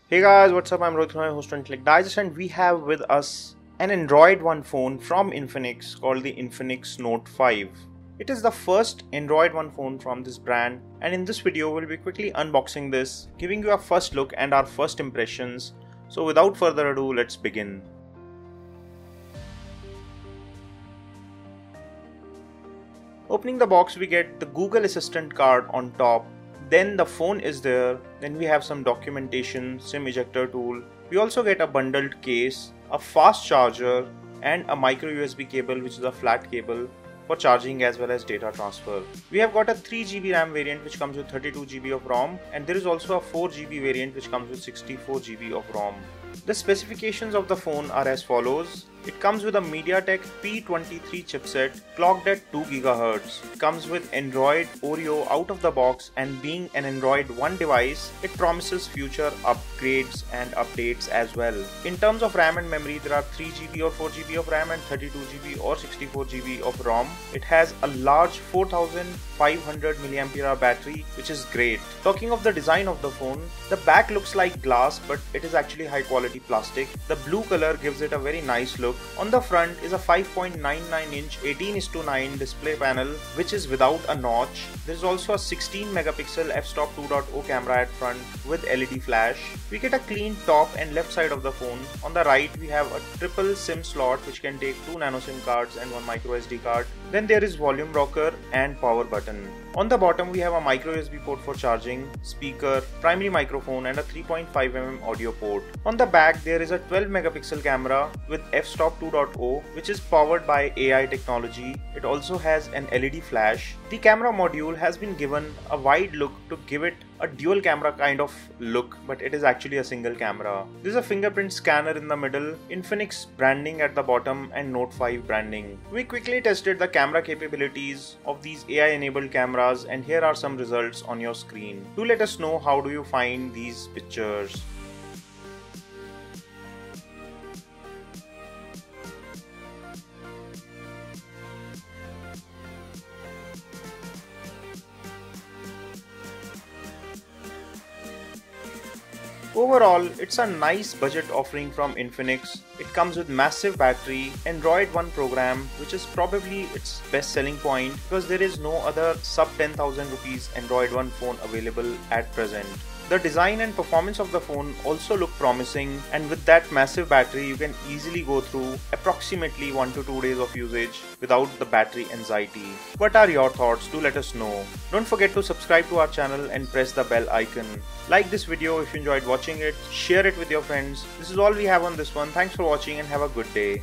Hey guys, what's up? I'm Rohit Khurana, host of Intellect Digest, and we have with us an Android One phone from Infinix called the Infinix Note 5. It is the first Android One phone from this brand, and in this video we'll be quickly unboxing this, giving you a first look and our first impressions. So without further ado, let's begin. Opening the box, we get the Google Assistant card on top. Then the phone is there. Then we have some documentation, SIM ejector tool. We also get a bundled case, a fast charger, and a micro USB cable, which is a flat cable for charging as well as data transfer. We have got a 3GB RAM variant which comes with 32GB of ROM, and there is also a 4GB variant which comes with 64GB of ROM. The specifications of the phone are as follows. It comes with a MediaTek P23 chipset clocked at 2 GHz. It comes with Android Oreo out of the box, and being an Android One device, it promises future upgrades and updates as well. In terms of RAM and memory, there are 3GB or 4GB of RAM and 32GB or 64GB of ROM. It has a large 4500 mAh battery, which is great. Talking of the design of the phone, the back looks like glass, but it is actually high quality plastic. The blue color gives it a very nice look. On the front is a 5.99-inch 18:9 display panel which is without a notch. There is also a 16 megapixel f-stop 2.0 camera at front with LED flash. We get a clean top and left side of the phone. On the right we have a triple SIM slot which can take 2 nano SIM cards and 1 micro SD card. Then there is volume rocker and power button. On the bottom we have a micro USB port for charging, speaker, primary microphone and a 3.5mm audio port. On the back there is a 12 megapixel camera with f-stop 2.0 which is powered by AI technology. It also has an LED flash. The camera module has been given a wide look to give it a dual camera kind of look, but it is actually a single camera. There is a fingerprint scanner in the middle, Infinix branding at the bottom and Note 5 branding. We quickly tested the camera capabilities of these AI enabled cameras, and here are some results on your screen. Do let us know how do you find these pictures. Overall, it's a nice budget offering from Infinix. It comes with massive battery, Android One program, which is probably its best selling point because there is no other sub 10,000 rupees Android One phone available at present. The design and performance of the phone also look promising, and with that massive battery you can easily go through approximately 1 to 2 days of usage without the battery anxiety. What are your thoughts? Do let us know. Don't forget to subscribe to our channel and press the bell icon. Like this video if you enjoyed watching it, share it with your friends. This is all we have on this one. Thanks for watching and have a good day.